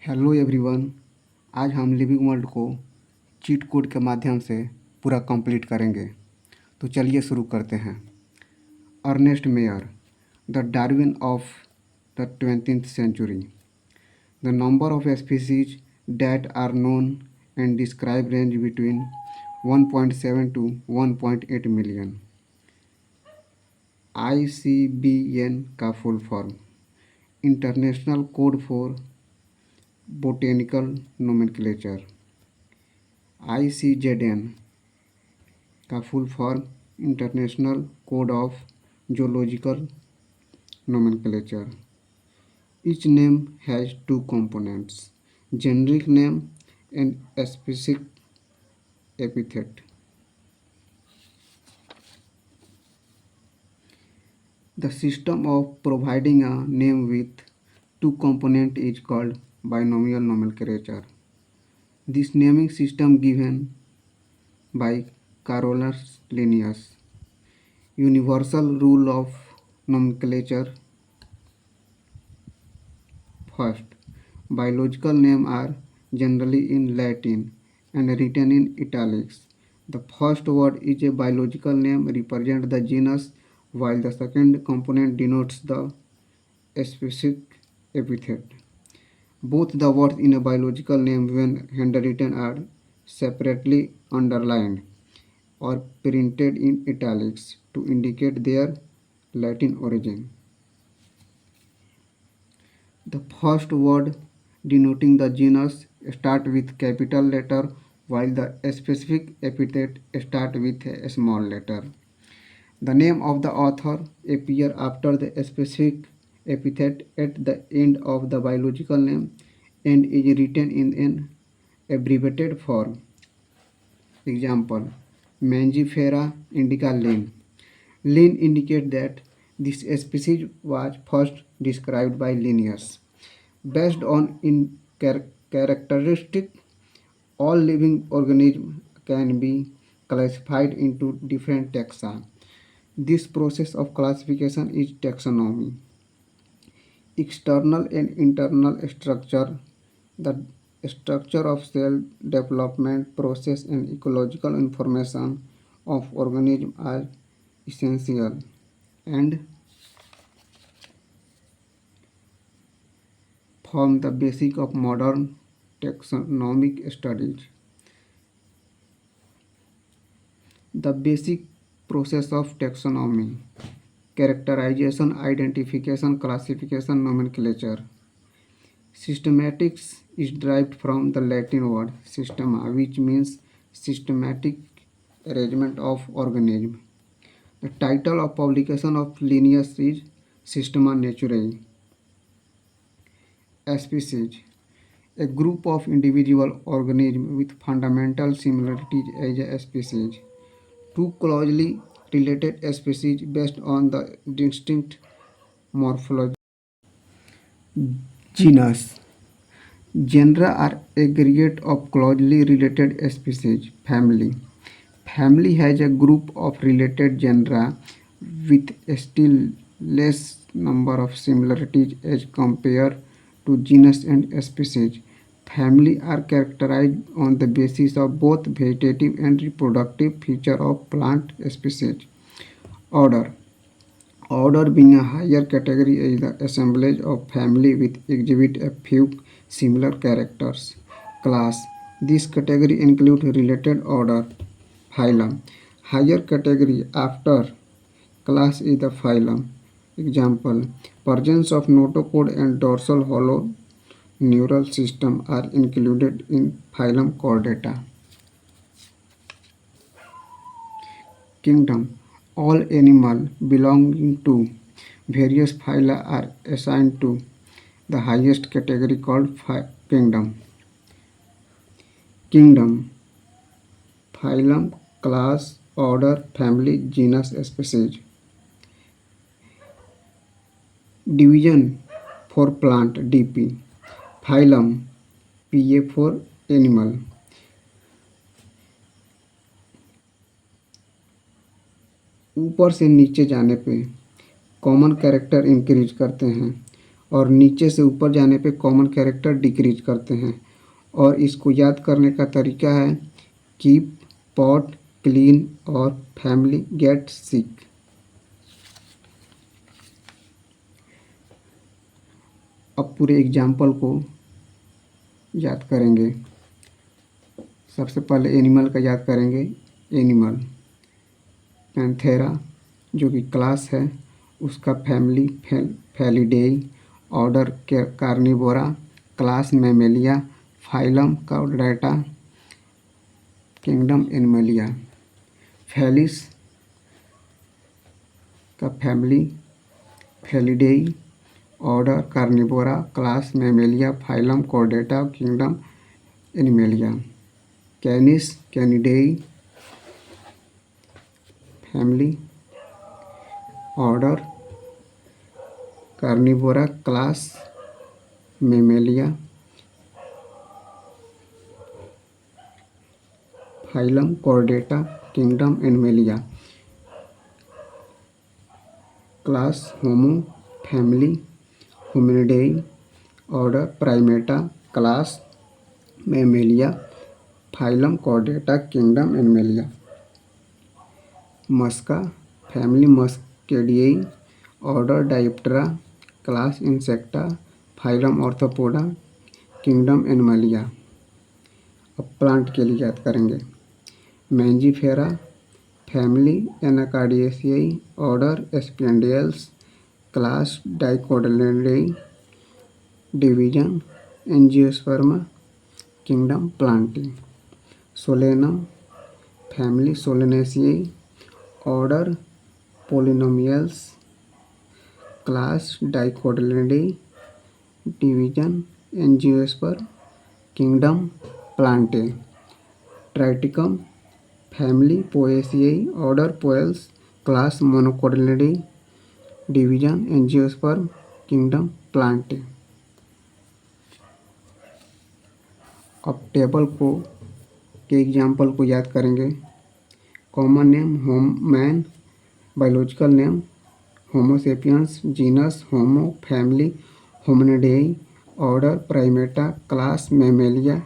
Hello everyone. आज हम living world को चीट कोड के माध्यम से पूरा कंप्लीट करेंगे। तो चलिए शुरू करते हैं। Ernest Mayr, the Darwin of the 20th century. The number of species that are known and describe range between 1.7 to 1.8 million. ICBN का full form international code for botanical nomenclature. ICZN का full form international code of zoological nomenclature. Each name has two components, generic name and specific epithet. The system of providing a name with two components is called binomial nomenclature. This naming system given by Carolus Linnaeus. Universal rule of nomenclature. First, biological names are generally in Latin and written in italics. The first word is a biological name represents the genus, while the second component denotes the specific epithet. Both the words in a biological name when handwritten are separately underlined or printed in italics to indicate their Latin origin. The first word denoting the genus start with capital letter while the specific epithet start with a small letter. The name of the author appear after the specific epithet at the end of the biological name and is written in an abbreviated form. Example: Mangifera indica Linn. Linn indicates that this species was first described by Linnaeus. Based on characteristic, all living organisms can be classified into different taxa. This process of classification is taxonomy. External and internal structure. The structure of cell development process and ecological information of organism are essential and form the basic of modern taxonomic studies. The basic process of taxonomy: characterization, identification, classification, nomenclature. Systematics is derived from the Latin word systema, which means systematic arrangement of organism. The title of publication of Linnaeus is Systema Naturae. Species: a group of individual organisms with fundamental similarities as a species. Two closely related species based on the distinct morphology. Genus: genera are aggregate of closely related species. Family: family has a group of related genera with still less number of similarities as compared to genus and species. Family are characterized on the basis of both vegetative and reproductive features of plant species. Order: order being a higher category is the assemblage of family with exhibit a few similar characters. Class: this category includes related order. Phylum: higher category after class is the phylum. Example: presence of notochord and dorsal hollow neural system are included in phylum Chordata. Kingdom: all animals belonging to various phyla are assigned to the highest category called kingdom. Kingdom: phylum, class, order, family, genus, species. Division for plant DP. Phylum PA for animal. ऊपर से नीचे जाने पे common character increase करते हैं और नीचे से ऊपर जाने पे कॉमन कैरेक्टर डिक्रीज करते हैं। और इसको याद करने का तरीका है कीप, पॉट, क्लीन और फैमिली गेट सिक। अब पूरे एग्जाम्पल को याद करेंगे। सबसे पहले एनिमल का याद करेंगे। एनिमल पैंथेरा जो कि क्लास है, उसका family Felidae, order Carnivora, class Mammalia, phylum Chordata, kingdom Animalia. Felis का family Felidae, order Carnivora, class Mammalia, phylum Chordata, kingdom Animalia. Canis Canidae, family order Carnivora, class Mammalia, phylum Chordata, kingdom Animalia. Class Homo, family Hominidae, order Primata, class Mammalia, phylum Chordata, kingdom Animalia. Musca family Muscidae, order Diptera, class Insecta, phylum Arthropoda, kingdom Animalia. अब plant के लिए याद करेंगे। Mangifera family Anacardiaceae, order Sapindales, class Dicotyledonae, division Angiospermae, kingdom Plantae. Solanum family Solanaceae, order Polemoniales, class Dicotyledonae, division angiosperm, kingdom Plantae. Triticum family Poaceae, order Poales, class Monocotyledonae, division angiosperm, kingdom Plantae. अब table को के example को याद करेंगे। Common name human, biological name Homo sapiens, genus Homo, family Hominidae, order Primata, class Mammalia,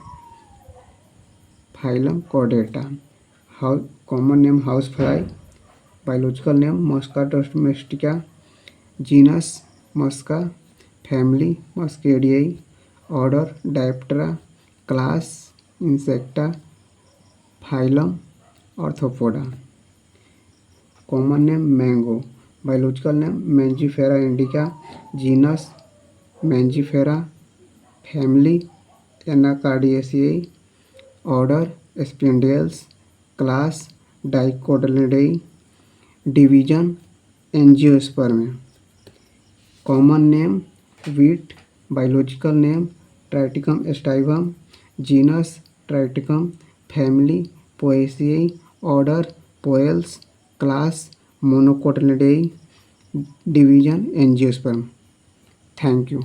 phylum Chordata. Common name house fly, biological name Musca domestica, genus Musca, family Muscidae, order Diptera, class Insecta, phylum Arthropoda. Common name mango, biological name Mangifera indica, genus Mangifera, family Anacardiaceae, order Sapindales, class Dicotyledonae, division angiosperm. Common name wheat, biological name Triticum aestivum, genus Triticum, family Poaceae, order Poales, class Monocotyledonae, division angiosperm. Thank you.